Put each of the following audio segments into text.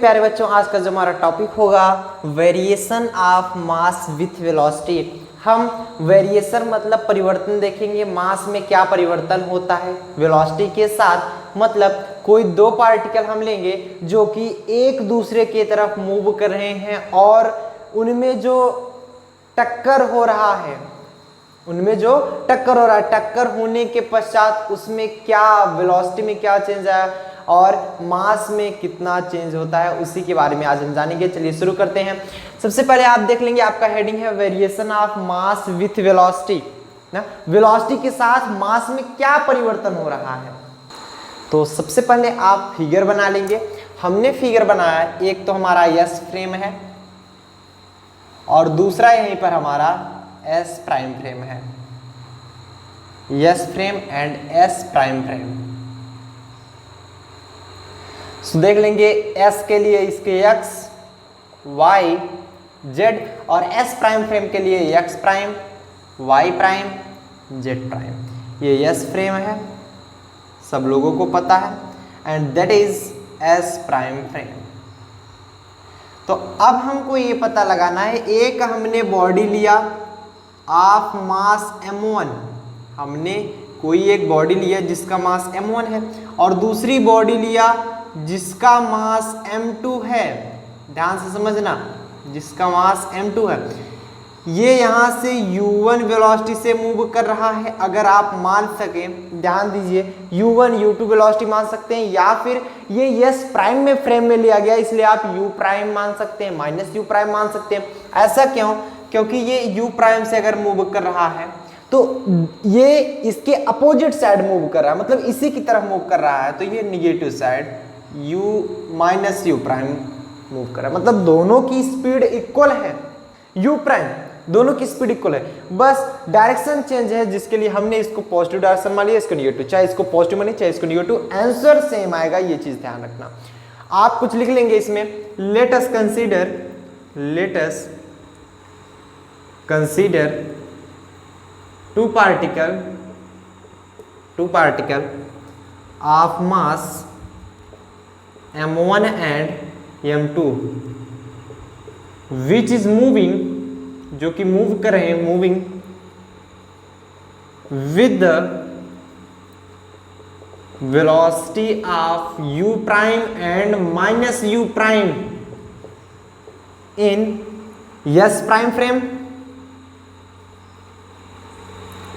प्यारे बच्चों, आज का जो हमारा टॉपिक होगा variation of mass with velocity. हम वेरिएशन मतलब परिवर्तन देखेंगे, मास में क्या परिवर्तन होता है वेलोसिटी के साथ। मतलब कोई दो पार्टिकल हम लेंगे जो कि एक दूसरे की तरफ मूव कर रहे हैं और उनमें जो टक्कर हो रहा है, टक्कर होने के पश्चात उसमें क्या वेलोसिटी में क्या चेंज आया और मास में कितना चेंज होता है, उसी के बारे में आज हम जानेंगे। चलिए शुरू करते हैं। सबसे पहले आप देख लेंगे, आपका हेडिंग है variation of mass with velocity ना, वेलोसिटी के साथ मास में क्या परिवर्तन हो रहा है। तो सबसे पहले आप फिगर बना लेंगे। हमने फिगर बनाया, एक तो हमारा एस फ्रेम है और दूसरा यहीं पर हमारा एस प्राइम फ्रेम है, S frame and S prime frame. तो देख लेंगे S के लिए इसके X, Y, Z और S प्राइम फ्रेम के लिए X prime, Y prime, Z prime. ये S फ्रेम है, सब लोगों को पता है, and that is S prime frame. तो अब हमको ये पता लगाना है, एक हमने बॉडी लिया ऑफ मास m1, हमने कोई एक बॉडी लिया जिसका मास m1 है और दूसरी बॉडी लिया जिसका मास m2 है। ध्यान से समझना, जिसका मास m2 है। ये यहाँ से u1 वेलोसिटी से मूव कर रहा है, अगर आप मान सकें, ध्यान दीजिए, u1 u2 वेलोसिटी मान सकते हैं, या फिर ये s प्राइम में फ्रेम में लिया गया इसलिए आप u प्राइम मान सकते हैं, माइनस u प्राइम मान सकते हैं। ऐसा क्यों? क्योंकि ये u प्राइम से अगर मूव कर रहा है तो ये इसके अपोजिट साइड मूव कर रहा है, मतलब इसी की तरफ मूव कर रहा है, तो ये negative side u minus u prime move कर रहा है। मतलब दोनों की स्पीड इक्वल है, u प्राइम दोनों की स्पीड इक्वल है, बस डायरेक्शन चेंज है, जिसके लिए हमने इसको पॉजिटिव डायरेक्शन मान लिया, इसको निगेटिव, चाहे इसको पॉजिटिव मानिए चाहे इसको निगेटिव, आंसर सेम आएगा। ये चीज ध्यान रखना। आप कुछ लिख लेंगे इसमें, let us consider two particle of mass m1 and m2 which is moving, जो कि मूव कर रहे हैं, moving with the velocity of u prime and minus u prime in s prime frame,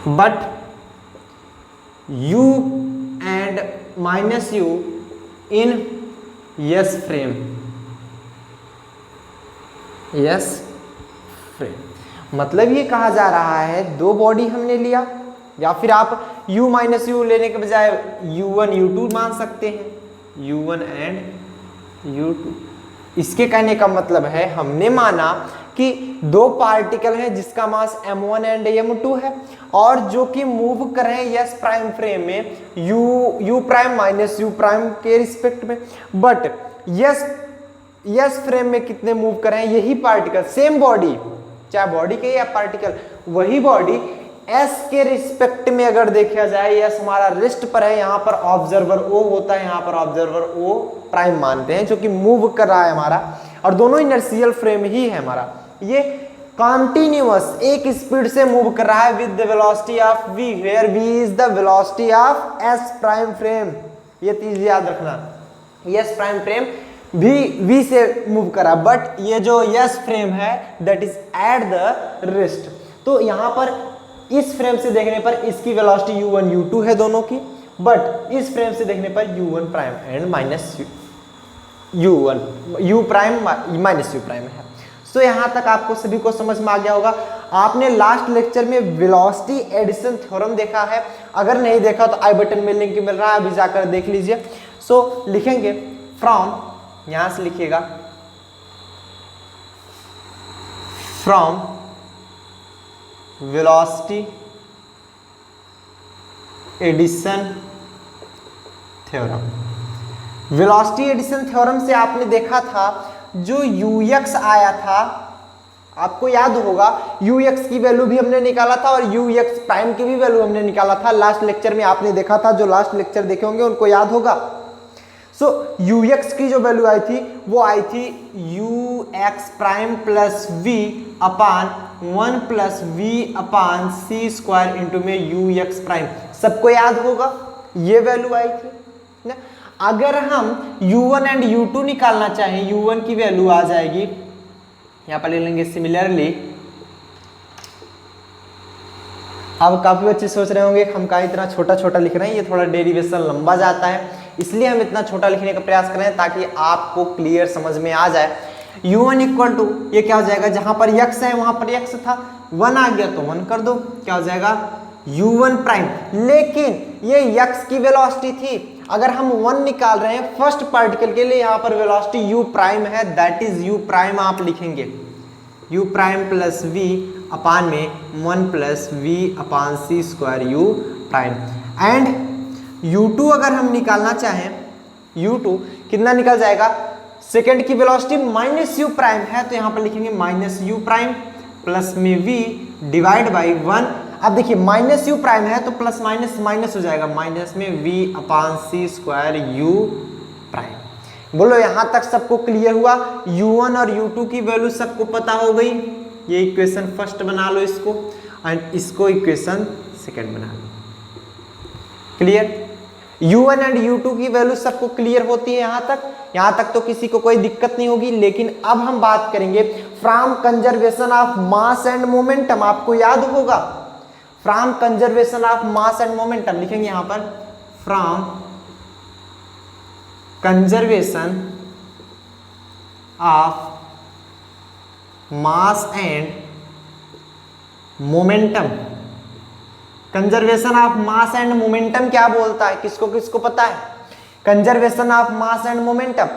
but u and minus u in S frame, S frame. मतलब ये कहा जा रहा है, दो बॉडी हमने लिया, या फिर आप u माइनस यू लेने के बजाय u1 u2 मान सकते हैं, u1 एंड u2। इसके कहने का मतलब है, हमने माना कि दो पार्टिकल हैं जिसका मास m1 एंड m2 है और जो कि मूव कर रहे हैं s प्राइम फ्रेम में u prime minus u prime के रिस्पेक्ट में, बट s फ्रेम में कितने मूव कर रहे हैं, यही पार्टिकल, सेम बॉडी, चाहे बॉडी के या पार्टिकल, वही बॉडी s के रिस्पेक्ट में अगर देखा जाए, s हमारा रिस्ट पर है, यहाँ पर ऑब्जर्वर o होता है, यहाँ पर ऑब्जर्वर o प्राइम मानते हैं, जो कि मूव कर रहा है हमारा, और दोनों इनर्शियल फ्रेम ही है हमारा। ये कॉन्टिन्यूअस एक स्पीड से मूव कर रहा है with the velocity of v, where v is the velocity of s prime frame. ये चीज याद रखना, s प्राइम फ्रेम भी v से मूव कर रहा है, बट ये जो s फ्रेम है that is at the rest. तो यहाँ पर इस फ्रेम से देखने पर इसकी वेलोसिटी u1 u2 है दोनों की, बट इस फ्रेम से देखने पर u1 prime and minus u prime minus u prime है। तो यहाँ तक आपको सभी को समझ में आ गया होगा। आपने लास्ट लेक्चर में वेलोसिटी एडिशन थ्योरम देखा है, अगर नहीं देखा तो आई बटन में लिंक मिल रहा है, अभी जाकर देख लीजिए। सो लिखेंगे फ्रॉम, यहां से लिखिएगा from velocity addition theorem. Velocity addition theorem से आपने देखा था जो ux आया था, आपको याद होगा ux की वैल्यू भी हमने निकाला था और ux प्राइम की भी वैल्यू हमने निकाला था। लास्ट लेक्चर में आपने देखा था, जो लास्ट लेक्चर देखे होंगे उनको याद होगा। सो ux की जो वैल्यू आई थी वो आई थी ux प्राइम प्लस v अपान 1 प्लस v अपान सी स्क्वायर इंटू में ux प्राइम, सबको याद होगा ये वैल्यू आई थी ना। अगर हम u1 एंड u2 निकालना चाहें, u1 की वैल्यू आ जाएगी, यहां पर ले लेंगे सिमिलरली। अब काफी बच्चे सोच रहे होंगे हम कहा इतना छोटा छोटा लिख रहे हैं, ये थोड़ा डेरिवेशन लंबा जाता है, इसलिए हम इतना छोटा लिखने का प्रयास कर रहे हैं ताकि आपको क्लियर समझ में आ जाए। u1 इक्वल टू ये क्या हो जाएगा, जहां पर x है वहां पर x था, 1 आ गया तो 1 कर दो, क्या हो जाएगा u1 प्राइम। लेकिन ये x की वेलोसिटी थी, अगर हम 1 निकाल रहे हैं फर्स्ट पार्टिकल के लिए, यहां पर वेलोसिटी u प्राइम है, दैट इज u प्राइम आप लिखेंगे u prime plus v upon में 1 plus v upon C square u prime. And u2 अगर हम निकालना चाहें, u2 कितना निकल जाएगा, सेकेंड की वेलोसिटी माइनस u प्राइम है तो यहां पर लिखेंगे माइनस u प्राइम प्लस में v डिवाइड बाई 1। अब देखिए माइनस u प्राइम है तो प्लस माइनस माइनस हो जाएगा, माइनस में v अपान सी स्क्वायर u प्राइम। बोलो यहां तक सबको क्लियर हुआ, u1 और u2 की वैल्यू सबको पता हो गई। ये इक्वेशन फर्स्ट बना लो इसको, एंड इसको इक्वेशन सेकंड बना लो। क्लियर, u1 एंड u2 की वैल्यू सबको क्लियर होती है यहां तक तो किसी को कोई दिक्कत नहीं होगी। लेकिन अब हम बात करेंगे from conservation of mass and momentum. आपको याद होगा from conservation of mass and momentum, लिखेंगे यहां पर from conservation of mass and momentum. Conservation of mass and momentum क्या बोलता है, किसको किसको पता है? Conservation of mass and momentum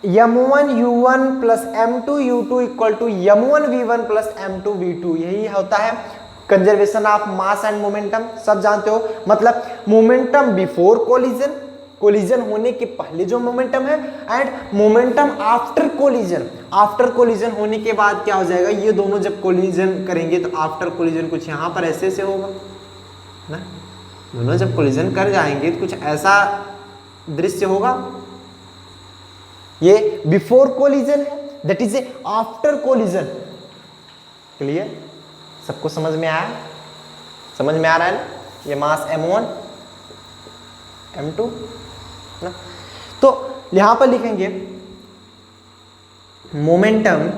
m1 u1 plus m2 u2 equal to m1 v1 plus m2 v2, यही होता है conservation of mass and momentum. सब जानते हो, मतलब मोमेंटम बिफोर कोलिजन, कोलिजन होने के पहले जो मोमेंटम है, and momentum after collision, after collision होने के बाद क्या हो जाएगा, ये दोनों जब कोलिजन करेंगे तो आफ्टर कोलिजन कुछ यहाँ पर ऐसे से होगा ना, दोनों जब कोलिजन कर जाएंगे तो कुछ ऐसा दृश्य होगा। ये बिफोर कोलिजन है, that is A after collision. Clear, सबको समझ में आया? समझ में आ रहा है ना? ये मास m1 m2 ना, तो यहां पर लिखेंगे momentum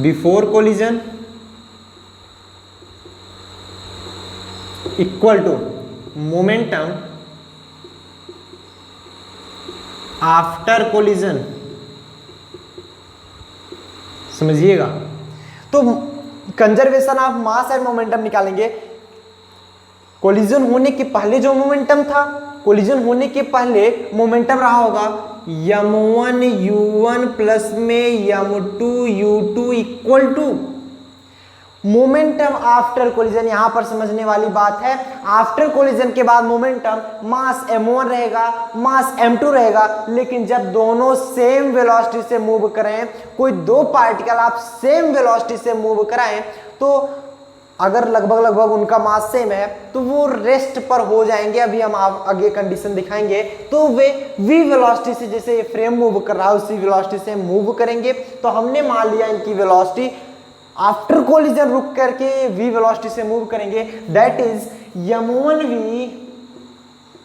before collision equal to momentum after collision. समझिएगा, तो conservation of mass and momentum निकालेंगे। कोलिजन होने के पहले जो मोमेंटम था, कोलिजन होने के पहले मोमेंटम रहा होगा m1 u1 प्लस में m2 u2 equal to momentum after collision. यहां पर समझने वाली बात है, आफ्टर कोलिजन के बाद मोमेंटम मास m1 रहेगा, मास m2 रहेगा, लेकिन जब दोनों सेम वेलोसिटी से मूव करें, कोई दो पार्टिकल आप सेम वेलोसिटी से मूव कराएं, तो अगर लगभग उनका मास सेम है तो वो रेस्ट पर हो जाएंगे। अभी हम आगे कंडीशन दिखाएंगे, तो वे v वेलोसिटी से, जैसे ये फ्रेम मूव कर रहा है उसी वेलोसिटी से मूव करेंगे। तो हमने मान लिया इनकी वेलोसिटी आफ्टर कोलिजन रुक करके v वेलोसिटी से मूव करेंगे, दैट इज m1v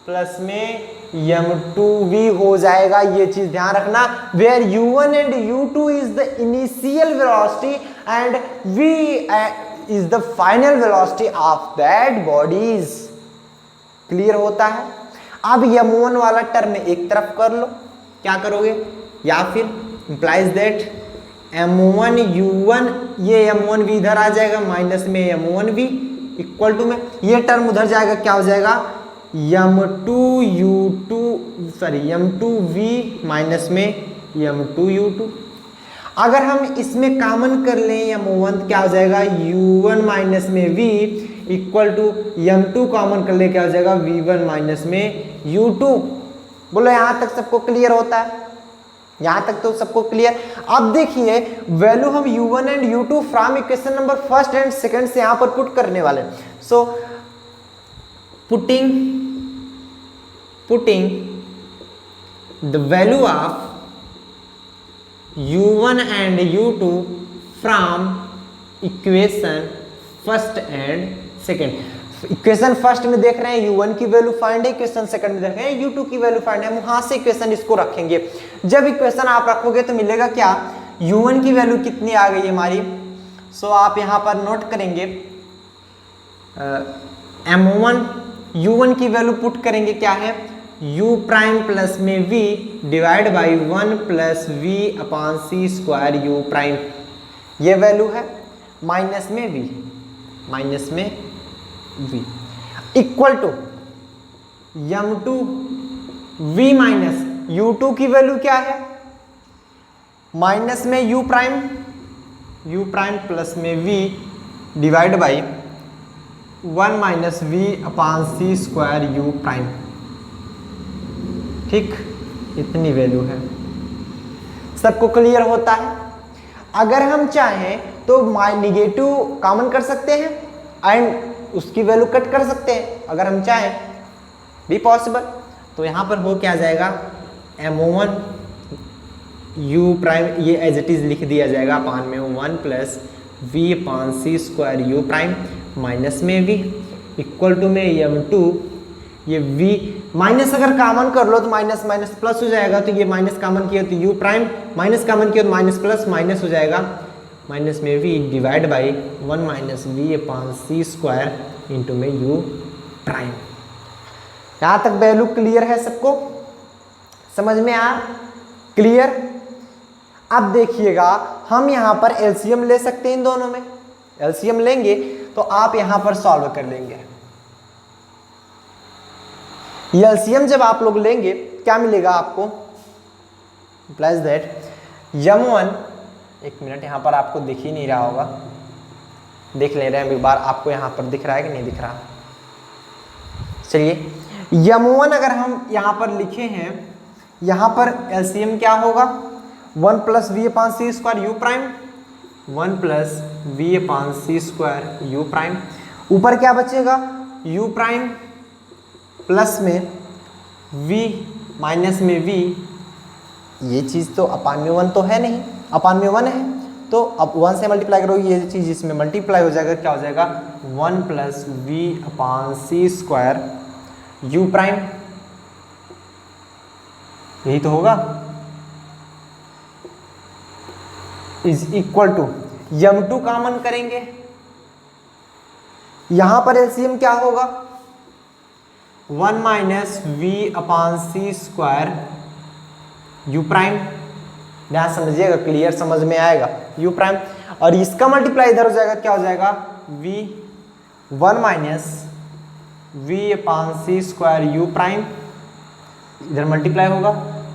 प्लस में m2v हो जाएगा। ये चीज ध्यान रखना, where u1 and u2 is the initial velocity and v is the final velocity of that bodies. Clear होता है? अब m1 वाला टर्म एक तरफ कर लो, क्या करोगे, या फिर इंप्लाइज दैट m1 u1, ये m1v इधर आ जाएगा, माइनस में m1v इक्वल टू में ये टर्म उधर जाएगा, क्या हो जाएगा m2v माइनस में m2u2। अगर हम इसमें कॉमन कर लें m1, क्या हो जाएगा u1 माइनस में v equal to m2 common कर ले, क्या हो जाएगा v1 माइनस में u2। बोलो यहां तक सबको क्लियर होता है? यहां तक तो सबको क्लियर। अब देखिए वैल्यू हम u1 and u2 from equation number first and second से यहां पर पुट करने वाले। So putting putting the value of u1 and u2 from equation first and second. Equation first में देख रहे हैं u1 की वैल्यू फाइंड है, इक्वेशन सेकंड में देख रहे हैं u2 की वैल्यू फाइंड है। हम वहां से इक्वेशन इसको रखेंगे। जब इक्वेशन आप रखोगे तो मिलेगा क्या, u1 की वैल्यू कितनी आ गई हमारी। सो आप यहां पर नोट करेंगे m1 u1 की वैल्यू पुट करेंगे क्या है, u प्राइम प्लस में v divide by 1 plus v upon c square u prime, ये वैल्यू है माइनस में v equal to m2 v minus u2 की वैल्यू क्या है, माइनस में u प्राइम प्लस में v divide by 1 minus v upon c square u prime. ठीक, इतनी वैल्यू है। सबको क्लियर होता है। अगर हम चाहें तो निगेटिव कॉमन कर सकते हैं एंड उसकी वैल्यू कट कर सकते हैं, अगर हम चाहें भी पॉसिबल। तो यहाँ पर हो क्या जाएगा, m1 u प्राइम ये एज इट इज लिख दिया जाएगा अपान में 1 प्लस v अपान सी स्क्वायर u प्राइम माइनस में v इक्वल टू में m2 ये v माइनस अगर कॉमन कर लो तो माइनस माइनस प्लस हो जाएगा, तो ये माइनस कॉमन किया तो u प्राइम, माइनस कॉमन किया तो माइनस प्लस माइनस हो जाएगा, माइनस में v divide by 1 minus v upon C square into में u प्राइम। यहाँ तक वैल्यू क्लियर है सबको, समझ में आ क्लियर। अब देखिएगा हम यहाँ पर एलसीएम ले सकते हैं इन दोनों में, एलसीएम लेंगे तो आप यहाँ पर सॉल्व कर लेंगे। एलसीएम जब आप लोग लेंगे क्या मिलेगा आपको, प्लस दैट m1, एक मिनट यहाँ पर आपको दिख ही नहीं रहा होगा, देख ले रहे हैं एक बार, आपको यहाँ पर दिख रहा है कि नहीं दिख रहा। चलिए m1 अगर हम यहाँ पर लिखे हैं, यहाँ पर एलसीएम क्या होगा, 1 प्लस वी अपान सी square u prime, 1 plus v upon सी स्क्वायर यू प्राइम, ऊपर क्या बचेगा यू प्राइम प्लस में v माइनस में v, ये चीज़ तो अपान में 1 तो है नहीं, अपान में 1 है तो अब 1 से मल्टीप्लाई करोगे ये चीज़ इसमें मल्टीप्लाई हो जाएगा, क्या हो जाएगा 1 प्लस वी अपान सी स्क्वायर यू प्राइम, यही तो होगा, is equal to m2 common करेंगे, यहां पर एलसीएम क्या होगा 1 माइनस वी अपान सी स्क्वायर यू प्राइम, ध्यान समझिएगा क्लियर समझ में आएगा यू प्राइम, और इसका मल्टीप्लाई इधर हो जाएगा, क्या हो जाएगा v 1 माइनस वी अपान सी स्क्वायर यू प्राइम, इधर मल्टीप्लाई होगा,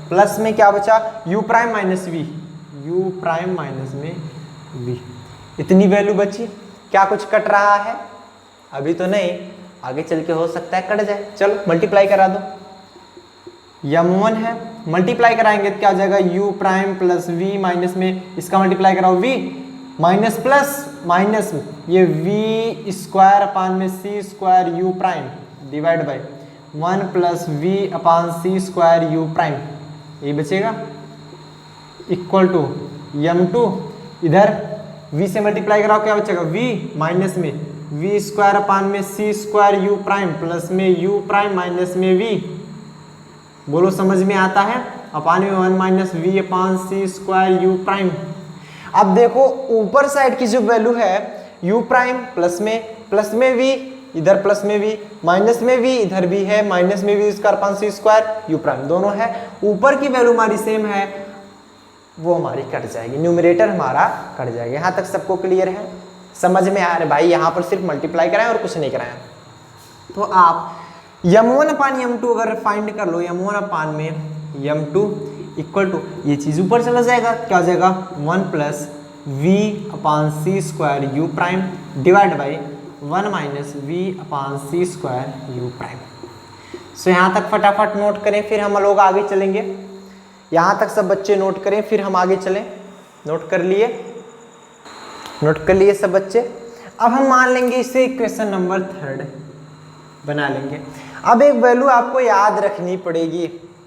प्लस में क्या बचा u prime minus v, u prime minus में v, इतनी वैल्यू बची। क्या कुछ कट रहा है, अभी तो नहीं, आगे चल के हो सकता है कट जाए। चलो मल्टीप्लाई करा दो, m1 है, मल्टीप्लाई कराएंगे तो क्या हो जाएगा u prime plus v minus में इसका मल्टीप्लाई कराओ v माइनस प्लस माइनस ये v स्क्वायर अपान में c square u prime divide by 1 plus v upon C square u prime, ये बचेगा इक्वल टू m2, इधर v से मल्टीप्लाई कराओ क्या बचेगा v माइनस में v स्क्वायर अपान में c square u prime plus में u प्राइम माइनस में v, बोलो समझ में आता है, अपान में 1 माइनस वी अपान सी स्क्वायर यू प्राइम। अब देखो ऊपर साइड की जो वैल्यू है u प्राइम प्लस में v, इधर प्लस में v, माइनस में v, इधर भी है माइनस में v स्क्वायर अपान सी स्क्वायर यू प्राइम, दोनों है, ऊपर की वैल्यू हमारी सेम है, वो हमारी कट जाएगी, न्यूमरेटर हमारा कट जाएगा। यहाँ तक सबको क्लियर है, समझ में आ रहा है भाई, यहाँ पर सिर्फ मल्टीप्लाई कराएं और कुछ नहीं कराएं। तो आप m1 अपान m2 अगर फाइंड कर लो, m1 अपान में m2 इक्वल टू ये चीज ऊपर चला जाएगा, क्या हो जाएगा 1 plus v upon C square u prime divide by 1 minus v upon C square u prime. So यहाँ तक फटाफट नोट करें, फिर हम लोग आगे चलेंगे। यहाँ तक सब बच्चे नोट करें, फिर हम आगे चलें। नोट कर लिए सब बच्चे। अब हम मान लेंगे इसे इक्वेशन नंबर 3 बना लेंगे। अब एक वैल्यू आपको याद रखनी पड़ेगी,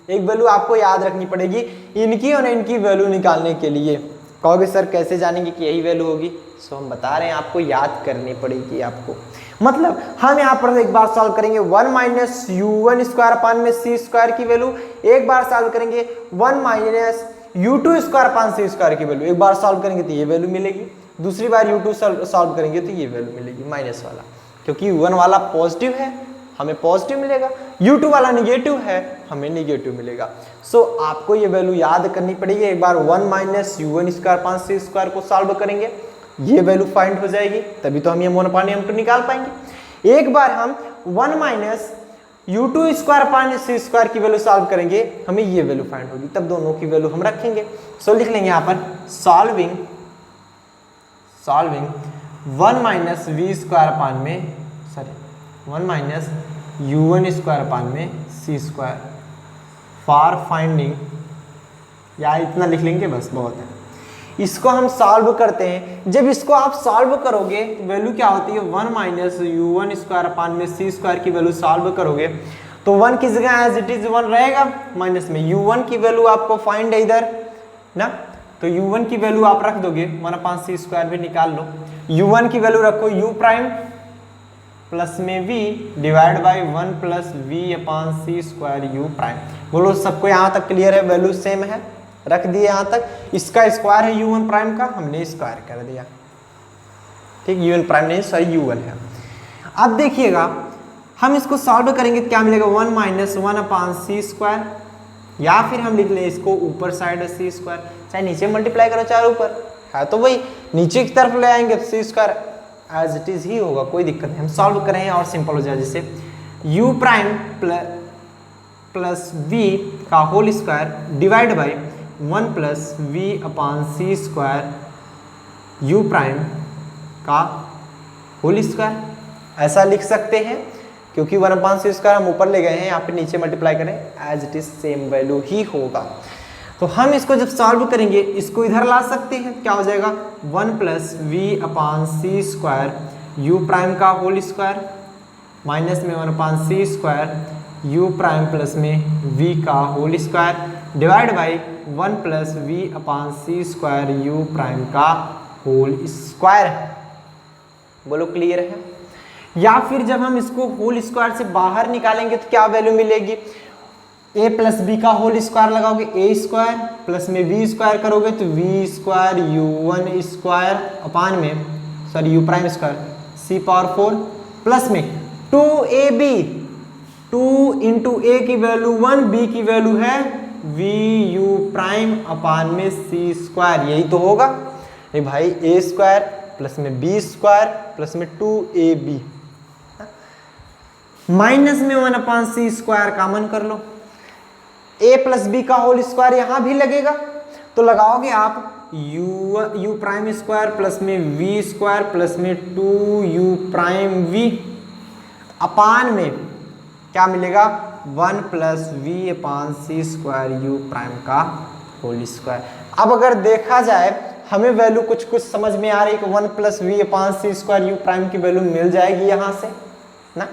एक वैल्यू आपको याद रखनी पड़ेगी इनकी और इनकी वैल्यू निकालने के लिए। कहोगे सर कैसे जानेंगे कि यही वैल्यू होगी? सो हम बता रहे हैं आपको याद करनी पड़ेगी आपको। मतलब हम यहाँ पर एक बार सॉल्व करेंगे 1 माइनस u1 स्क्वायर अपान में c स्क्वायर की वैल्यू, एक बार सॉल्व करेंगे 1 minus u2 square upon c square की वैल्यू, एक बार सॉल्व करेंगे तो ये वैल्यू मिलेगी, दूसरी बार u2 सॉल्व करेंगे तो ये वैल्यू मिलेगी माइनस वाला, क्योंकि u1 वाला पॉजिटिव है हमें पॉजिटिव मिलेगा, u2 वाला निगेटिव है हमें निगेटिव मिलेगा। सो आपको ये वैल्यू याद करनी पड़ेगी। एक बार 1 minus u1 square upon c square को सॉल्व करेंगे, ये वैल्यू फाइंड हो जाएगी, तभी तो हम ये मोनोपोलियम को निकाल पाएंगे। एक बार हम 1 minus u2 square upon c square की वैल्यू सॉल्व करेंगे, हमें ये वैल्यू फाइंड होगी, तब दोनों की वैल्यू हम रखेंगे। सो लिख लेंगे यहाँ पर solving 1 minus v square upon में 1 माइनस u1 स्क्वायर अपान में c स्क्वायर फॉर फाइंडिंग, या इतना लिख लेंगे बस बहुत है। इसको हम सॉल्व करते हैं, जब इसको आप सॉल्व करोगे वैल्यू क्या होती है 1 माइनस u1 स्क्वायर अपान में c स्क्वायर की वैल्यू सॉल्व करोगे तो 1 की जगह एज इट इज 1 रहेगा, माइनस में u1 की वैल्यू आपको फाइंड है इधर ना, तो u1 की वैल्यू आप रख दोगे 1 अपान c स्क्वायर भी निकाल लो, u1 की वैल्यू रखो u प्राइम प्लस में v divide by 1 plus v upon c square u prime. बोलो सबको यहाँ तक क्लियर है? वैल्यू सेम है, रख दिए यहाँ तक। इसका स्क्वायर है u1 प्राइम का, हमने स्क्वायर कर दिया, ठीक, u1 प्राइम नहीं सॉरी u1 है। अब देखिएगा हम इसको सॉल्व करेंगे तो क्या मिलेगा 1 माइनस 1 अपान c स्क्वायर, या फिर हम लिख लें इसको ऊपर साइड है c स्क्वायर, चाहे नीचे मल्टीप्लाई करो चाहे ऊपर है तो वही, नीचे की तरफ ले आएंगे तो c square as it is ही होगा, कोई दिक्कत नहीं। हम सॉल्व करें और सिंपल हो जाए, जैसे u प्राइम प्लस v का whole square divide by 1 plus v upon c square u prime का होल स्क्वायर, ऐसा लिख सकते हैं क्योंकि 1 अपान c स्क्वायर हम ऊपर ले गए हैं, यहाँ पे नीचे मल्टीप्लाई करें as it is same value ही होगा। तो हम इसको जब सॉल्व करेंगे इसको इधर ला सकते हैं, क्या हो जाएगा 1 plus v upon c square u prime का होल स्क्वायर माइनस में 1 upon c square u prime plus में v का whole square divide by 1 plus v upon c square u prime का होल स्क्वायर। बोलो क्लियर है? या फिर जब हम इसको होल स्क्वायर से बाहर निकालेंगे तो क्या वैल्यू मिलेगी, a प्लस बी का होल स्क्वायर लगाओगे a स्क्वायर प्लस में v स्क्वायर करोगे तो v square u1 square upon में sorry u prime square c power 4 plus में 2ab, 2 इंटू a की वैल्यू 1, b की वैल्यू है v u प्राइम अपान में c स्क्वायर, यही तो होगा नहीं भाई, a स्क्वायर प्लस में b स्क्वायर प्लस में 2ab माइनस में 1 अपान c स्क्वायर कॉमन कर लो, a प्लस बी का होल स्क्वायर यहां भी लगेगा तो लगाओगे आप u प्राइम स्क्वायर प्लस में v स्क्वायर प्लस में 2u प्राइम v अपान में क्या मिलेगा 1 plus v upon c square u prime का होल स्क्वायर। अब अगर देखा जाए हमें वैल्यू कुछ समझ में आ रही है कि 1 plus v upon c square u prime की वैल्यू मिल जाएगी यहाँ से ना,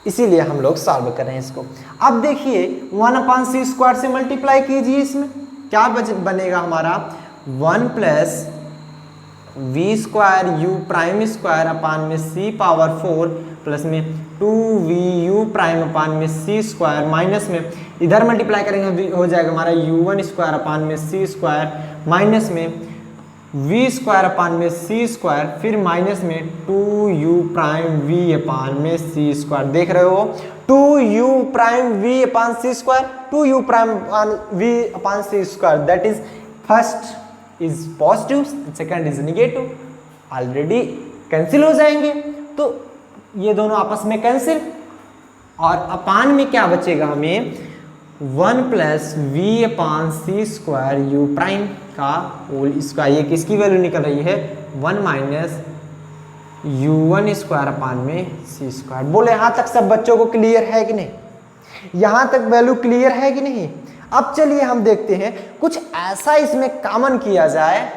इसीलिए हम लोग सॉल्व कर रहे हैं इसको। अब देखिए 1 अपान c स्क्वायर से मल्टीप्लाई कीजिए, इसमें क्या बनेगा हमारा 1 plus v square u prime square upon में c पावर 4 प्लस में 2vu प्राइम अपान में c स्क्वायर माइनस में इधर मल्टीप्लाई करेंगे हो जाएगा हमारा u1 स्क्वायर अपान में c स्क्वायर माइनस में v स्क्वायर अपान में c स्क्वायर फिर माइनस में 2u प्राइम v अपान में c स्क्वायर। देख रहे हो 2u prime v upon c square, 2u prime v upon c square, that is first is positive second is negative, already cancel हो जाएंगे तो ये दोनों आपस में कैंसिल, और अपान में क्या बचेगा हमें 1 plus v upon c square u prime का होल स्क्वायर, ये किसकी वैल्यू निकल रही है 1 माइनस u1 स्क्वायर अपान में c स्क्वायर। बोले यहाँ तक सब बच्चों को क्लियर है कि नहीं, यहाँ तक वैल्यू क्लियर है कि नहीं। अब चलिए हम देखते हैं कुछ ऐसा इसमें कॉमन किया जाए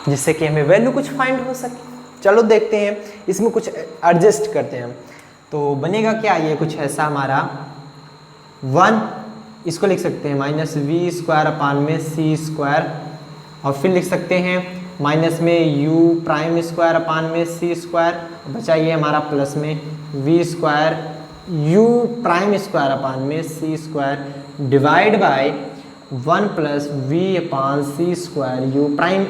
जिससे कि हमें वैल्यू कुछ फाइंड हो सके। चलो देखते हैं इसमें कुछ एडजस्ट करते हैं हम। तो बनेगा क्या, ये कुछ ऐसा हमारा 1, इसको लिख सकते हैं माइनस वी स्क्वायर अपान में सी स्क्वायर, और फिर लिख सकते हैं माइनस में यू प्राइम स्क्वायर अपान में सी स्क्वायर, बचा ये हमारा प्लस में v square u prime square upon में सी square divide by 1 plus v upon C square u prime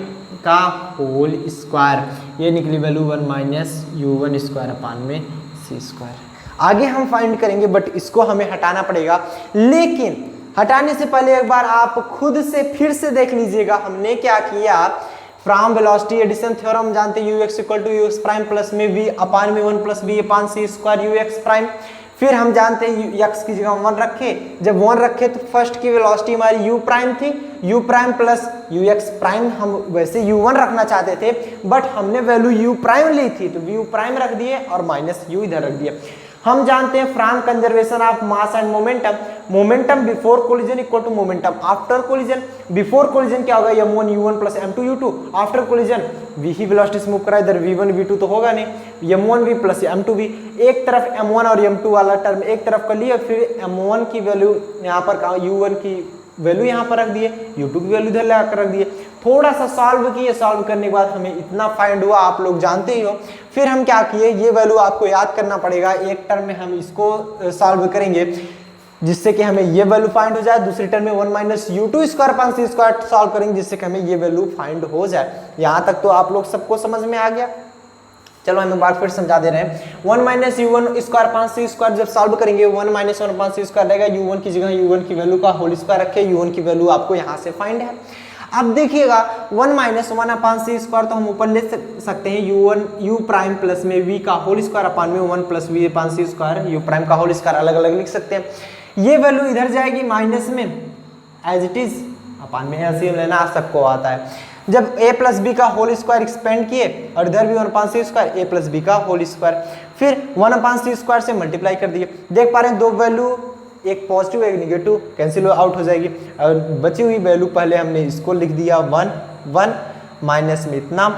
का होल स्क्वायर, ये निकली value 1 minus u 1 square upon में सी स्क्वायर। आगे हम फाइंड करेंगे बट इसको हमें हटाना पड़ेगा, लेकिन हटाने से पहले एक बार आप खुद से फिर से देख लीजिएगा हमने क्या किया। फ्रॉम वेलोसिटी एडिशन थ्योरम जानते हैं ux equal to u x prime plus में v अपान में 1 प्लस v अपान सी स्क्वायर यू एक्स प्राइम। फिर हम जानते हैं x की जगह 1 रखे, जब 1 रखे तो फर्स्ट की वेलोसिटी हमारी u प्राइम थी, u prime plus you x prime, हम वैसे u1 रखना चाहते थे बट हमने वैल्यू u प्राइम ली थी तो v प्राइम रख दिए और माइनस u इधर रख दिए। हम जानते हैं from conservation of mass and momentum, momentum before collision equal to momentum after collision. Before collision क्या होगा, m1 u1 plus m2 u2, after collision v ही वेलोसिटी से मूव करा, इधर v1 v2 तो होगा नहीं, m1v प्लस m2v। एक तरफ m1 और m2 वाला टर्म एक तरफ कर लिया, फिर m1 की वैल्यू यहाँ पर u1 की वैल्यू यहाँ पर रख दिए, u2 की वैल्यू इधर लगा कर रख दिए। थोड़ा सा सॉल्व किए, सॉल्व करने के बाद हमें इतना फाइंड हुआ, आप लोग जानते ही हो। फिर हम क्या किए, ये वैल्यू आपको याद करना पड़ेगा, एक टर्म में हम इसको सॉल्व करेंगे जिससे कि हमें ये वैल्यू फाइंड हो जाए, दूसरी टर्म में 1 माइनस u2 स्क्वायर अपान सी स्क्वायर सॉल्व करेंगे जिससे कि हमें ये वैल्यू फाइंड हो जाए। यहाँ तक तो आप लोग सबको समझ में आ गया। चलो हम एक बार फिर समझा दे रहे हैं। 1 माइनस u1 स्क्वायर अपान सी स्क्वायर जब सॉल्व करेंगे 1 माइनस 1 अपान सी स्क्वायर रहेगा, u1 की जगह u1 की वैल्यू का होल स्क्वायर रखे, u1 की वैल्यू आपको यहाँ से फाइंड है। अब देखिएगा 1 माइनस 1 अपान सी स्क्वायर तो हम ऊपर ले सकते हैं u1 u प्राइम प्लस में v का होल स्क्वायर अपान में 1 प्लस v अपान सी स्क्वायर u प्राइम का होल स्क्वायर अलग अलग लिख सकते हैं। ये वैल्यू इधर जाएगी माइनस में एज इट इज, अपान में एलसीएम लेना सबको आता है। जब a प्लस बी का होल स्क्वायर एक्सपेंड किए और इधर भी 1 upon C square a plus b का होल स्क्वायर, फिर 1 अपान सी स्क्वायर से मल्टीप्लाई कर दिए। देख पा रहे हैं दो वैल्यू, एक पॉजिटिव एक निगेटिव कैंसिल आउट हो जाएगी, और बची हुई वैल्यू पहले हमने इसको लिख दिया 1 माइनस में इतना,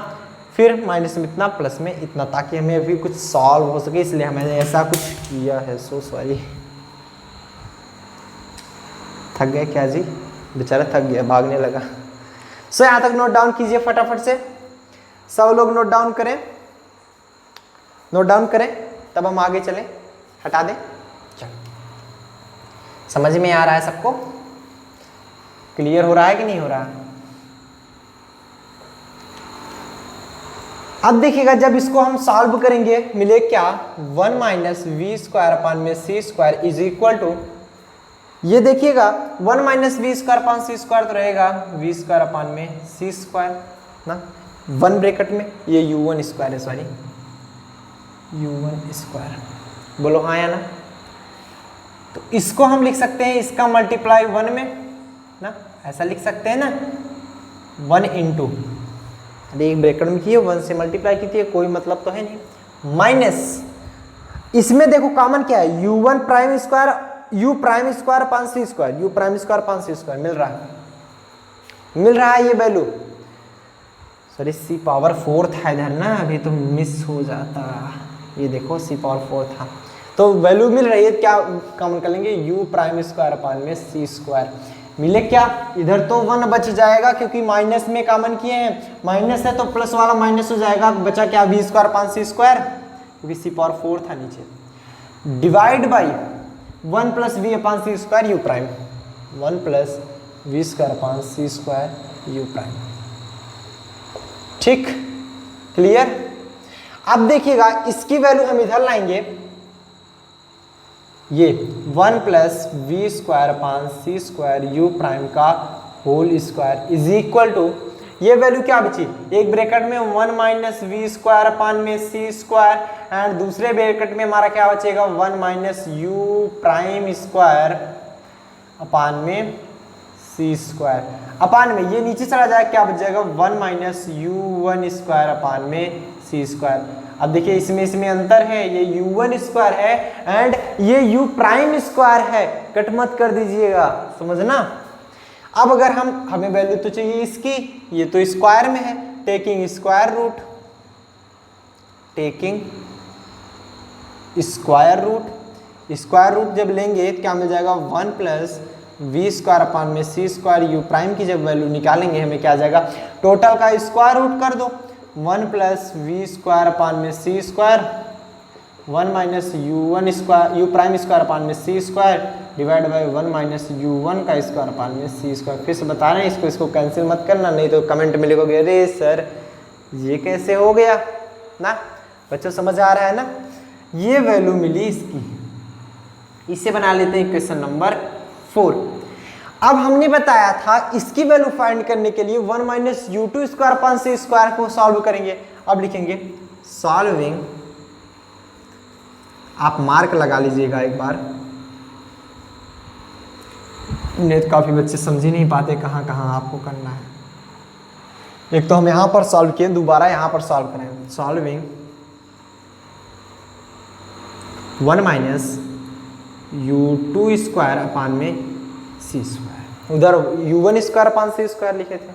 फिर माइनस में इतना प्लस में इतना, ताकि हमें अभी कुछ सॉल्व हो सके, इसलिए हमने ऐसा कुछ किया है। सो सॉरी, थक गए क्या जी, बेचारा थक गया, भागने लगा। सो यहाँ तक नोट डाउन कीजिए फटाफट से, सब लोग नोट डाउन करें, नोट डाउन करें तब हम आगे चलें। हटा दें, चलो समझ में आ रहा है सबको, क्लियर हो रहा है कि नहीं हो रहा है? अब देखिएगा जब इसको हम सॉल्व करेंगे मिले क्या, 1 माइनस वी स्क्वायर अपान में सी स्क्वायर इज इक्वल टू, ये देखिएगा 1 माइनस वी स्क्वायर अपान सी स्क्वायर तो रहेगा वी स्क्वायर अपान में सी स्क्वायर ना, 1 ब्रैकेट में ये u1 स्क्वायर है, सॉरी u1 स्क्वायर, बोलो हाँ या ना। तो इसको हम लिख सकते हैं, इसका मल्टीप्लाई 1 में ना, ऐसा लिख सकते हैं ना, 1 इंटू, अरे एक ब्रैकेट में किए 1 से मल्टीप्लाई की थी, कोई मतलब तो है नहीं, माइनस इसमें देखो कॉमन क्या है, u1 prime square u prime square upon सी square, u prime square upon सी स्क्वायर मिल रहा है ये वैल्यू, सॉरी c पावर 4 था इधर ना, अभी तो मिस हो जाता, ये देखो c पावर 4 था, तो वैल्यू मिल रही है। क्या कॉमन कर लेंगे, u प्राइम स्क्वायर अपान में c स्क्वायर, मिले क्या, इधर तो 1 बच जाएगा क्योंकि माइनस में कॉमन किए हैं, माइनस है तो प्लस वाला माइनस हो जाएगा, बचा क्या v स्क्वायर अपान सी स्क्वायर, क्योंकि c पावर 4 था नीचे, divide by 1 plus v upon C square u prime, 1 plus v square upon C square u prime. ठीक, क्लियर। अब देखिएगा इसकी वैल्यू हम इधर लाएंगे, ये 1 प्लस वी स्क्वायर अपान सी स्क्वायर यू प्राइम का whole square is equal to, ये वैल्यू क्या बची, एक ब्रैकेट में 1 माइनस वी स्क्वायर अपान में सी स्क्वायर, एंड दूसरे ब्रैकेट में हमारा क्या बचेगा, 1 minus u prime square upon में सी स्क्वायर, अपान में ये नीचे चला जाएगा, क्या बच जाएगा 1 माइनस u1 स्क्वायर अपान में सी स्क्वायर। अब देखिए इसमें अंतर है, ये u1 स्क्वायर है एंड ये u प्राइम स्क्वायर है, कट मत कर दीजिएगा, समझना। अब अगर हमें वैल्यू तो चाहिए इसकी, ये तो स्क्वायर में है, taking square root, taking square root जब लेंगे तो क्या मिल जाएगा 1 प्लस वी स्क्वायर अपान में सी स्क्वायर यू प्राइम की जब वैल्यू निकालेंगे हमें क्या आ जाएगा, टोटल का स्क्वायर रूट कर दो 1 प्लस वी स्क्वायर अपान में सी square 1 minus u square u prime square upon में सी square divide by 1 minus u का स्क्वायर अपान में सी स्क्वायर। फिर से बता रहे हैं इसको कैंसिल मत करना, नहीं तो कमेंट में लिखोगे अरे सर ये कैसे हो गया ना। बच्चों समझ आ रहा है ना, ये वैल्यू मिली इसकी। इसे बना लेते हैं क्वेश्चन नंबर 4। अब हमने बताया था इसकी वैल्यू फाइंड करने के लिए 1 minus u two square upon सी स्क्वायर को सॉल्व करेंगे। अब लिखेंगे सॉल्विंग, आप मार्क लगा लीजिएगा एक बार, नहीं तो काफी बच्चे समझ ही नहीं पाते कहाँ कहाँ आपको करना है। एक तो हम यहां पर सॉल्व किए, दोबारा यहां पर सॉल्व करें। Solving 1 minus u two square upon में सी स्क्वायर, उधर u1 स्क्वायर अपान सी स्क्वायर लिखे थे।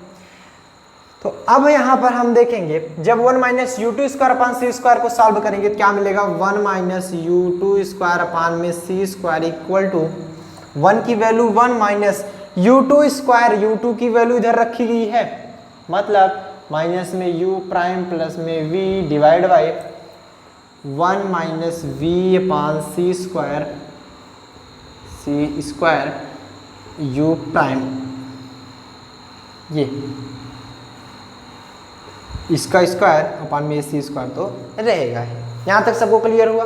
तो अब यहां पर हम देखेंगे जब 1 minus u two square upon सी स्क्वायर को सॉल्व करेंगे तो क्या मिलेगा, 1 minus u two square upon में सी स्क्वायर इक्वल टू 1 की value 1 minus u two square, u की वैल्यू इधर रखी गई है, मतलब माइनस में यू प्राइम प्लस में v divide by 1 minus v upon C square u prime, ये इसका स्क्वायर अपान में सी स्क्वायर तो रहेगा ही। यहाँ तक सबको क्लियर हुआ?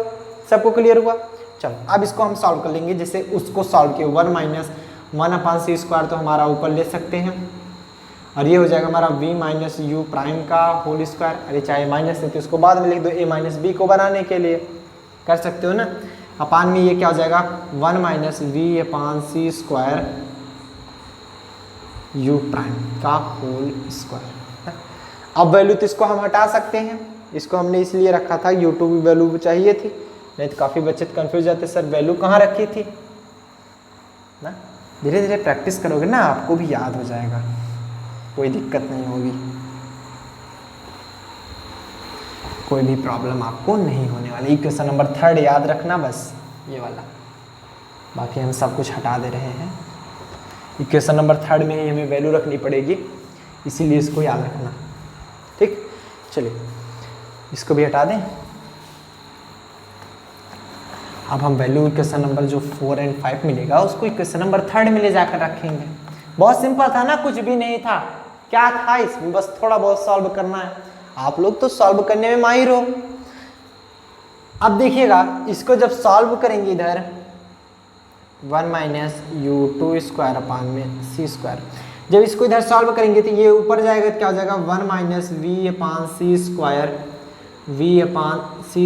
सबको क्लियर हुआ? चलो अब इसको हम सॉल्व कर लेंगे, जैसे उसको सॉल्व किया 1 माइनस 1 अपान सी स्क्वायर तो हमारा ऊपर ले सकते हैं, और ये हो जाएगा हमारा v माइनस यू प्राइम का होल स्क्वायर। अरे चाहे माइनस है तो इसको बाद में लिख दो, a माइनस बी को बनाने के लिए कर सकते हो ना। अपान में ये क्या हो जाएगा 1 माइनस वी अपान सी स्क्वायर यू प्राइम का होल स्क्वायर। अब वैल्यू तो इसको हम हटा सकते हैं, इसको हमने इसलिए रखा था u2 की वैल्यू चाहिए थी, नहीं तो काफ़ी बच्चे कंफ्यूज जाते सर वैल्यू कहाँ रखी थी ना। धीरे धीरे प्रैक्टिस करोगे ना आपको भी याद हो जाएगा, कोई दिक्कत नहीं होगी, कोई भी प्रॉब्लम आपको नहीं होने वाली। क्वेश्चन नंबर 3 याद रखना बस ये वाला, बाकी हम सब कुछ हटा दे रहे हैं। क्वेश्चन नंबर 3 में ही हमें वैल्यू रखनी पड़ेगी, इसीलिए इसको याद रखना, ठीक। चलिए इसको भी हटा दें। अब हम वैल्यू क्वेश्चन नंबर जो 4 और 5 मिलेगा उसको क्वेश्चन नंबर 3 में ले जाकर रखेंगे। बहुत सिंपल था ना, कुछ भी नहीं था। क्या था इसमें, बस थोड़ा बहुत सॉल्व करना है। आप लोग तो सॉल्व करने में माहिर हो। अब देखिएगा इसको जब सॉल्व करेंगे इधर 1 minus u two square upon में सी स्क्वायर, जब इसको इधर सॉल्व करेंगे तो ये ऊपर जाएगा तो क्या हो जाएगा 1 माइनस वी अपान सी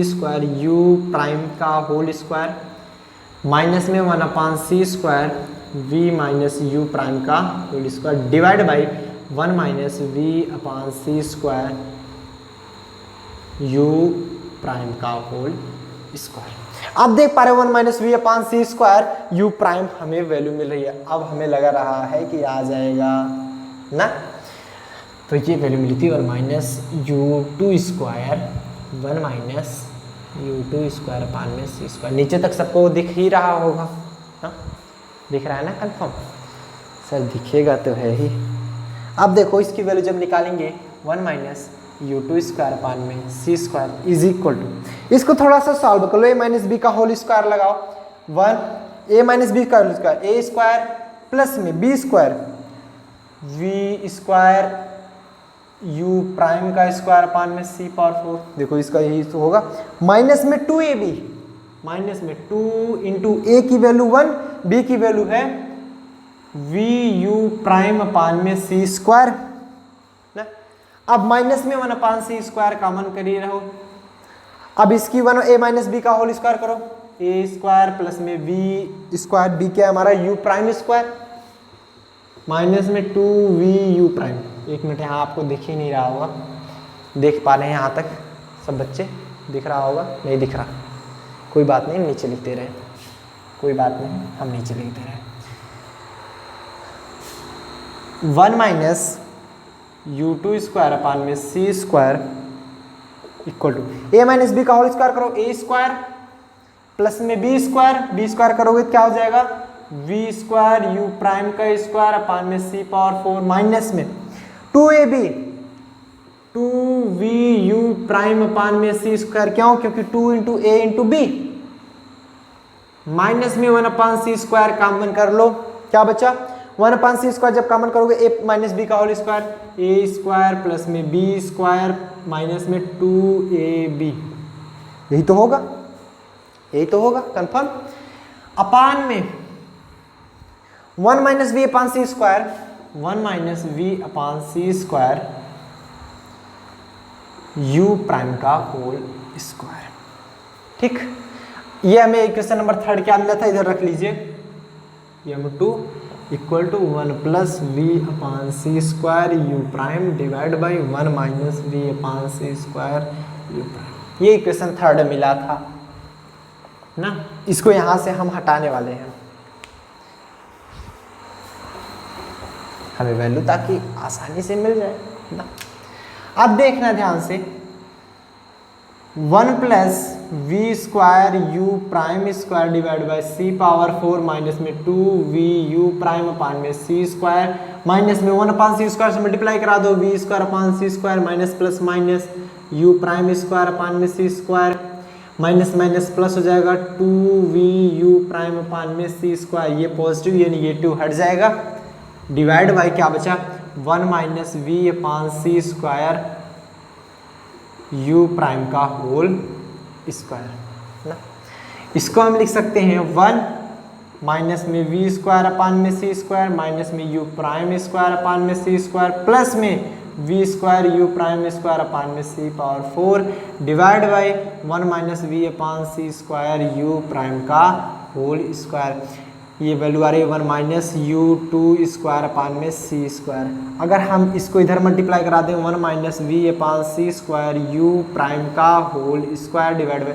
स्क्वायर यू प्राइम का होल स्क्वायर माइनस में 1 अपान सी square v minus u prime का whole square divide by 1 minus v upon C square u prime का होल स्क्वायर। अब देख पा रहे 1 माइनस वी अपान सी square u prime हमें value मिल रही है। अब हमें लगा रहा है कि आ जाएगा ना, तो ये वैल्यू मिली थी 1 minus u two square 1 minus u two square upon में सी स्क्वायर। नीचे तक सबको दिख ही रहा होगा ना, दिख रहा है ना कंफर्म? सर दिखेगा तो है ही। अब देखो इसकी वैल्यू जब निकालेंगे 1 minus u two square upon में सी स्क्वायर इज इक्वल टू, इसको थोड़ा सा सॉल्व कर लो, ए माइनस बी का होल स्क्वायर लगाओ 1 ए माइनस बी का whole square a square plus में b square v square u prime का स्क्वायर अपान में सी पावर 4। देखो इसका यही तो होगा, माइनस में 2ab, माइनस में 2 इंटू ए की वैल्यू 1 बी की वैल्यू है वी यू प्राइम अपान में सी स्क्वायर ना। अब माइनस में 1 अपान सी स्क्वायर कॉमन कर ही रहो। अब इसकी 1 ए माइनस बी का होल स्क्वायर करो, ए स्क्वायर प्लस में बी स्क्वायर, बी क्या है हमारा यू प्राइम स्क्वायर माइनस में 2 वी यू प्राइम। एक मिनट यहाँ आपको दिख ही नहीं रहा होगा, देख पा रहे हैं यहाँ तक सब बच्चे? दिख रहा होगा? नहीं दिख रहा, कोई बात नहीं, नीचे लिखते रहे, कोई बात नहीं, हम नीचे लिखते रहे। 1 minus u two square upon में सी square equal to a minus b का होल स्क्वायर करो, ए स्क्वायर प्लस में बी स्क्वायर करोगे तो क्या हो जाएगा वी स्क्वायर यू प्राइम का स्क्वायर अपान में सी पावर 4 माइनस में 2ab 2v u prime upon में सी स्क्वायर, क्यों? क्योंकि 2 इंटू ए इंटू बी माइनस में 1 अपान सी स्क्वायर कॉमन कर लो, क्या बचा 1 अपान सी स्क्वायर जब कॉमन करोगे ए माइनस बी का whole square a square plus में बी स्क्वायर माइनस में 2ab, यही तो होगा कंफर्म। अपान में 1 माइनस वी अपान सी स्क्वायर 1 माइनस वी अपान सी स्क्वायर यू प्राइम का होल स्क्वायर। ठीक, ये हमें इक्वेशन नंबर 3 क्या मिला था, इधर रख लीजिए m2 equal to 1 plus v upon C square u prime divide by 1 minus v upon C square u prime. ये इक्वेशन 3 मिला था ना, इसको यहां से हम हटाने वाले हैं हमें वैल्यू, ताकि आसानी से मिल जाए ना। अब देखना ध्यान से 1 plus v square u prime square divide by c power 4 minus में 2 वी यू प्राइम अपान में सी स्क्वायर माइनस में 1 अपान सी स्क्वायर से मल्टीप्लाई करा दो वी स्क्वायर अपान सी square minus plus minus u prime square upon में सी square minus minus plus हो जाएगा 2 v u prime upon में सी स्क्वायर, ये पॉजिटिव ये निगेटिव हट जाएगा, डिवाइड बाई क्या बचा 1 माइनस वी अपान सी स्क्वायर यू प्राइम का होल स्क्वायर ना। इसको हम लिख सकते हैं 1 माइनस में वी स्क्वायर अपान में सी स्क्वायर माइनस में यू प्राइम स्क्वायर अपान में सी स्क्वायर प्लस में v square u prime square upon में c power 4 divide by 1 minus v upon C square u prime का होल स्क्वायर। ये value आ रही है 1 माइनस यू 2 स्क्वायर अपान में सी स्क्वायर। अगर हम इसको इधर मल्टीप्लाई करा दें 1 माइनस वी अपान सी स्क्वायर यू प्राइम का होल स्क्वायर डिवाइड बाई,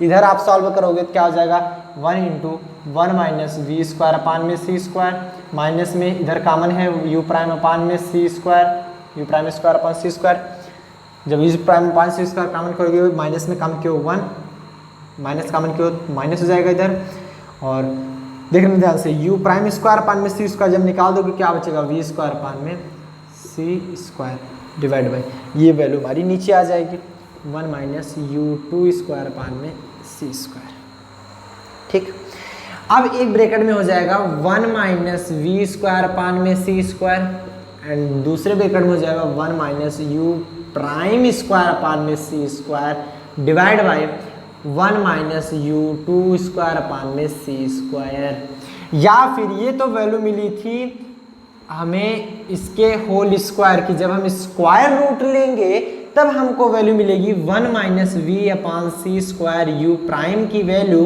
इधर आप सॉल्व करोगे तो क्या हो जाएगा 1 into 1 minus v square upon में सी स्क्वायर माइनस में इधर कॉमन है यू प्राइम अपान में सी square u prime square upon सी स्क्वायर, जब यू प्राइम अपान सी स्क्वायर कॉमन करोगे माइनस में कम क्यों 1 माइनस कॉमन क्यों माइनस हो जाएगा इधर, और देखने ध्यान से यू प्राइम स्क्वायर अपान में सी स्क्वायर जब निकाल दोगे क्या बचेगा वी स्क्वायर अपान में सी स्क्वायर डिवाइड बाई, ये वैल्यू हमारी नीचे आ जाएगी 1 माइनस यू 2 स्क्वायर अपान में सी स्क्वायर। ठीक, अब एक ब्रैकेट में हो जाएगा 1 माइनस वी स्क्वायर अपान में सी स्क्वायर एंड दूसरे ब्रैकेट में हो जाएगा 1 minus u prime square upon में सी square divide by 1 minus u 2 square upon में सी स्क्वायर। या फिर ये तो वैल्यू मिली थी हमें इसके होल स्क्वायर की, जब हम स्क्वायर रूट लेंगे तब हमको वैल्यू मिलेगी 1 माइनस वी अपान सी स्क्वायर यू प्राइम की वैल्यू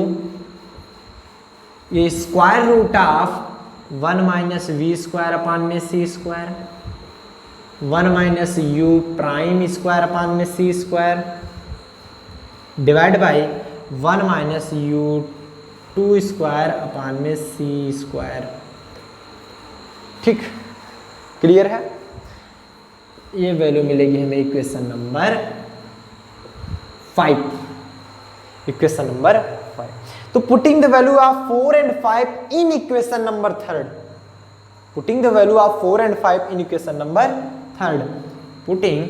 ये square root of 1 minus v square upon में सी square 1 minus u prime square upon में सी square divide by 1 minus u 2 square upon में सी स्क्वायर। ठीक, क्लियर है? ये वैल्यू मिलेगी हमें इक्वेशन नंबर 5, इक्वेशन नंबर 5। तो putting the value of 4 and 5 in equation number 3, putting the value of 4 and 5 in equation number 3, putting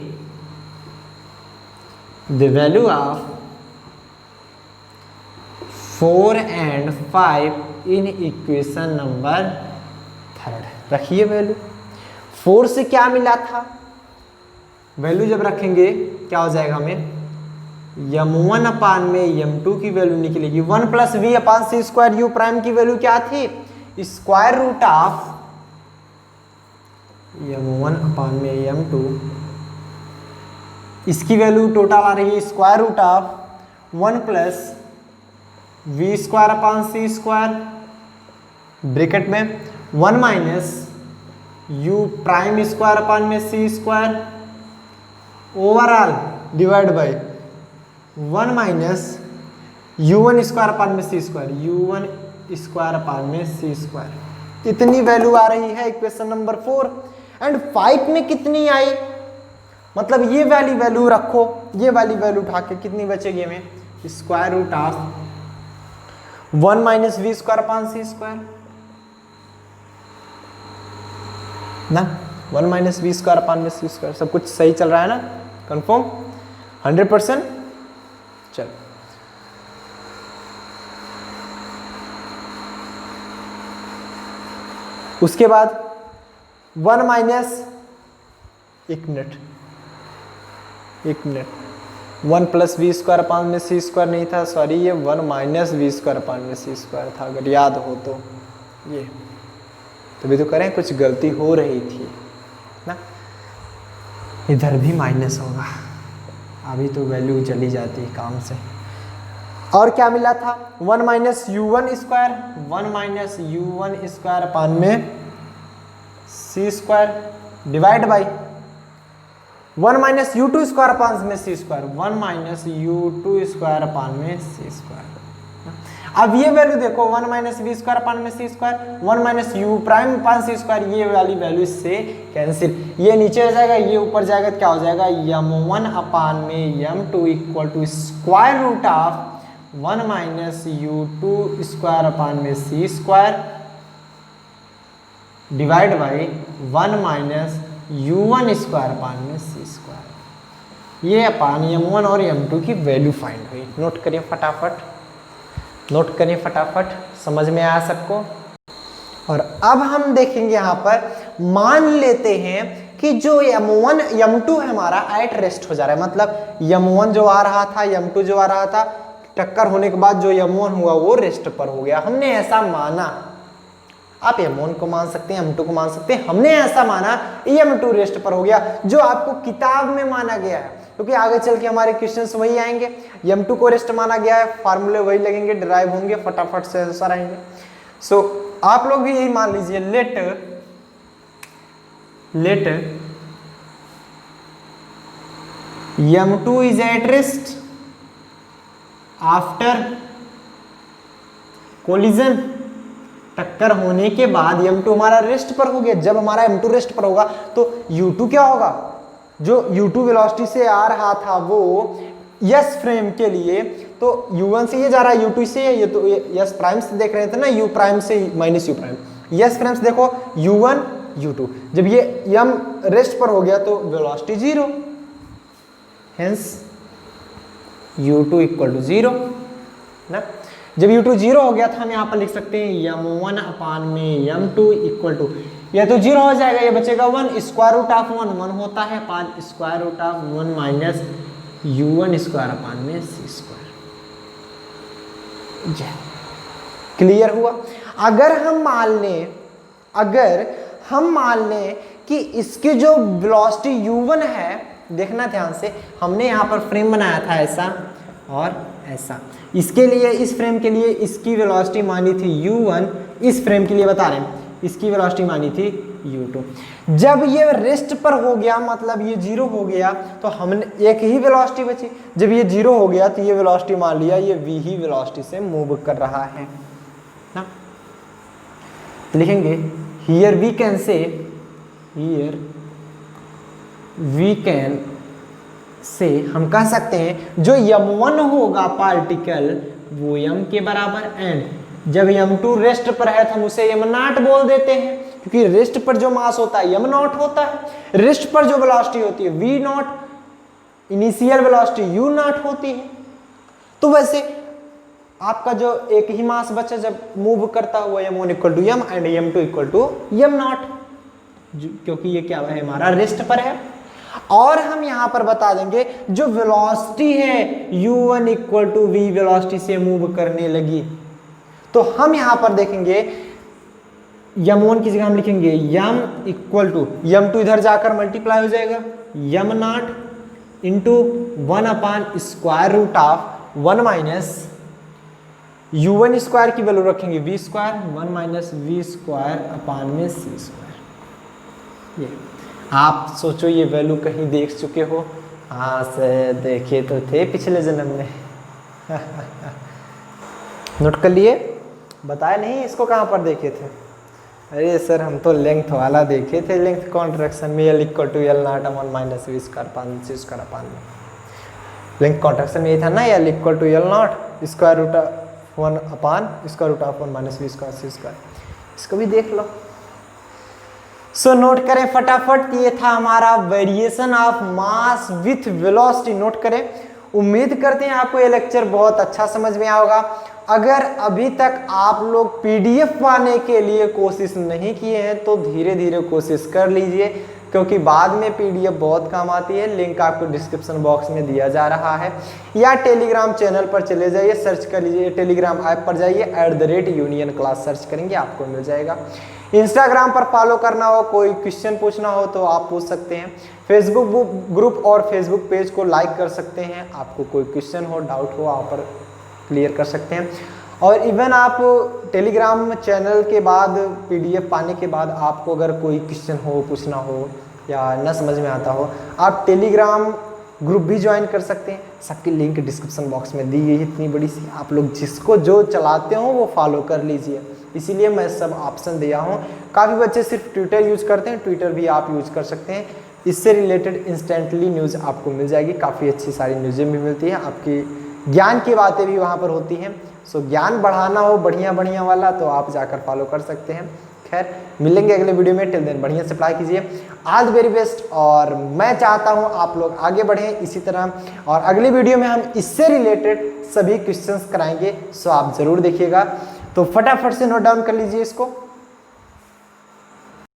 the value of 4 and 5 in equation number 3। रखिए value 4 से क्या मिला था, वैल्यू जब रखेंगे क्या हो जाएगा हमें m1 अपान में m2 की वैल्यू निकलेगी 1 प्लस वी अपान सी स्क्वायर यू प्राइम की वैल्यू क्या थी square root of m1 upon में m2, इसकी वैल्यू टोटल आ रही है square root of 1 plus v square upon C square bracket में 1 minus u prime square upon में सी square overall divide by 1 minus u1 square upon में सी square u1 square upon में सी square. इतनी value आ रही है इक्वेशन नंबर 4 एंड 5 में कितनी आई, मतलब ये वाली वैल्यू रखो, ये वाली वैल्यू उठा के कितनी बचेगी हमें square root of 1 minus v square upon C square ना, 1 माइनस वी स्क्वायर अपान में सी स्क्वायर। सब कुछ सही चल रहा है ना, कंफर्म 100%। चल उसके बाद 1 माइनस, एक minute 1 plus v square upon में सी स्क्वायर नहीं था, सॉरी, ये 1 माइनस वी स्क्वायर अपान में सी स्क्वायर था, अगर याद हो तो। ये तभी तो करें, कुछ गलती हो रही थी ना। इधर भी माइनस होगा, अभी तो वैल्यू चली जाती है काम से। और क्या मिला था, 1 minus u1 square, 1 minus u1 square upon में सी square divide by 1 minus u2 square upon में सी square, 1 minus u2 square upon में सी स्क्वायर। अब ये वैल्यू देखो, 1 माइनस वी स्क्वायर अपान में सी square, 1 minus u prime upon सी स्क्वायर, ये वाली value इससे कैंसिल, ये नीचे आ जाएगा, ये ऊपर जाएगा, तो क्या हो जाएगा, m1 अपान में m2 equal to square root of 1 minus u2 square upon में सी square divide by 1 minus u1 square upon में सी स्क्वायर। ये अपान m1 और m2 की वैल्यू फाइंड हुई। नोट करिए फटाफट, नोट करिए फटाफट, समझ में आया सबको। और अब हम देखेंगे यहाँ पर, मान लेते हैं कि जो m1 m2 है हमारा एट रेस्ट हो जा रहा है, मतलब m1 जो आ रहा था, m2 जो आ रहा था, टक्कर होने के बाद जो m1 हुआ वो रेस्ट पर हो गया, हमने ऐसा माना। आप m1 को मान सकते हैं, m2 को मान सकते हैं, हमने ऐसा माना m2 रेस्ट पर हो गया, जो आपको किताब में माना गया है, क्योंकि आगे चल के हमारे क्वेश्चंस वही आएंगे। m2 को रेस्ट माना गया है, फार्मूले वही लगेंगे, डिराइव होंगे, फटाफट से आंसर आएंगे। सो आप लोग भी यही मान लीजिए, let m2 is at rest after collision, टक्कर होने के बाद m2 हमारा रेस्ट पर हो गया। जब हमारा m2 रेस्ट पर होगा तो u2 क्या होगा, जो u2 वेलोसिटी से आ रहा था वो s फ्रेम के लिए, तो u1 से ये जा रहा है, u2 से ये, तो s प्राइम से देख रहे थे ना, u प्राइम से minus u prime, s frame से देखो u1 u2, जब ये m रेस्ट पर हो गया तो velocity 0, hence u2 equal to 0 ना। जब u2 0 हो गया था, हम यहाँ पर लिख सकते हैं m1 अपान में m2 इक्वल टू, यह तो 0 हो जाएगा, ये बचेगा 1, स्क्वायर रूट ऑफ 1 होता है, upon square root of 1 minus u1 square upon में सी स्क्वायर। क्लियर हुआ। अगर हम मान लें कि इसकी जो वेलोसिटी u1 है, देखना ध्यान से, हमने यहाँ पर फ्रेम बनाया था ऐसा और ऐसा, इसके लिए, इस फ्रेम के लिए इसकी वेलोसिटी मानी थी u1, इस फ्रेम के लिए बता रहे हैं इसकी वेलोसिटी मानी थी u2। जब ये रेस्ट पर हो गया, मतलब ये 0 हो गया, तो हमने एक ही वेलोसिटी बची। जब ये 0 हो गया तो ये वेलोसिटी मान लिया ये v ही वेलोसिटी से मूव कर रहा है ना। लिखेंगे हियर वी कैन से, से हम कह सकते हैं जो m1 होगा पार्टिकल वो m के बराबर, एंड जब m2 रेस्ट पर है तो हम उसे m0 बोल देते हैं, क्योंकि रेस्ट पर जो मास होता है m0 होता है, रेस्ट पर जो वेलोसिटी होती है v0, इनिशियल वेलोसिटी u0 होती है। तो वैसे आपका जो एक ही मास बचा जब मूव करता हुआ m1 equal to m and m2 equal to m0, क्योंकि ये क्या है हमारा रेस्ट पर है। और हम यहां पर बता देंगे जो वेलोसिटी है u1 equal to v velocity से मूव करने लगी, तो हम यहां पर देखेंगे m1 की जगह हम लिखेंगे m इक्वल टू m2 इधर जाकर मल्टीप्लाई हो जाएगा m0 into 1 upon square root of 1 minus u1 square की वैल्यू रखेंगे v square, 1 minus v square upon में c स्क्वायर। ये आप सोचो ये वैल्यू कहीं देख चुके हो? हाँ सर देखे तो थे पिछले जन्म में। नोट कर लिए? बताया नहीं इसको कहाँ पर देखे थे? अरे सर हम तो लेंथ वाला देखे थे, लेंथ कॉन्ट्रैक्शन में L equal to L naught अमॉन minus v square upon c square upon में। लेंथ कॉन्ट्रैक्शन में ये था ना L equal to L naught square root 1/√(1 - v² c²। इसको भी देख लो। सो नोट करें फटाफट, ये था हमारा variation of mass with velocity. Note करें। उम्मीद करते हैं आपको ये लेक्चर बहुत अच्छा समझ में आया होगा। अगर अभी तक आप लोग पीडीएफ पाने के लिए कोशिश नहीं किए हैं तो धीरे धीरे कोशिश कर लीजिए, क्योंकि बाद में पीडीएफ बहुत काम आती है। लिंक आपको डिस्क्रिप्शन बॉक्स में दिया जा रहा है, या टेलीग्राम चैनल पर चले जाइए, सर्च कर लीजिए, टेलीग्राम ऐप पर जाइए, @union class सर्च करेंगे आपको मिल जाएगा। इंस्टाग्राम पर फॉलो करना हो, कोई क्वेश्चन पूछना हो तो आप पूछ सकते हैं। फेसबुक ग्रुप और फेसबुक पेज को लाइक कर सकते हैं, आपको कोई क्वेश्चन हो, डाउट हो, आप पर क्लियर कर सकते हैं। और इवन आप टेलीग्राम चैनल के बाद पीडीएफ पाने के बाद आपको अगर कोई क्वेश्चन हो, पूछना हो या न समझ में आता हो, आप टेलीग्राम ग्रुप भी ज्वाइन कर सकते हैं। सबकी लिंक डिस्क्रिप्शन बॉक्स में दी गई है इतनी बड़ी सी, आप लोग जिसको जो चलाते हो वो फॉलो कर लीजिए, इसीलिए मैं सब ऑप्शन दिया हूँ। काफ़ी बच्चे सिर्फ ट्विटर यूज करते हैं, ट्विटर भी आप यूज कर सकते हैं। इससे रिलेटेड इंस्टेंटली न्यूज़ आपको मिल जाएगी, काफ़ी अच्छी सारी न्यूज़ें भी मिलती हैं, आपकी ज्ञान की बातें भी वहाँ पर होती हैं। सो ज्ञान बढ़ाना हो बढ़िया वाला तो आप जाकर फॉलो कर सकते हैं। खैर मिलेंगे अगले वीडियो में, टिल देन बढ़िया से अप्लाई कीजिए। All the very best. और मैं चाहता हूँ आप लोग आगे बढ़ें इसी तरह, और अगली वीडियो में हम इससे रिलेटेड सभी क्वेश्चंस कराएंगे, सो आप ज़रूर देखिएगा। तो फटाफट से नोट डाउन कर लीजिए इसको।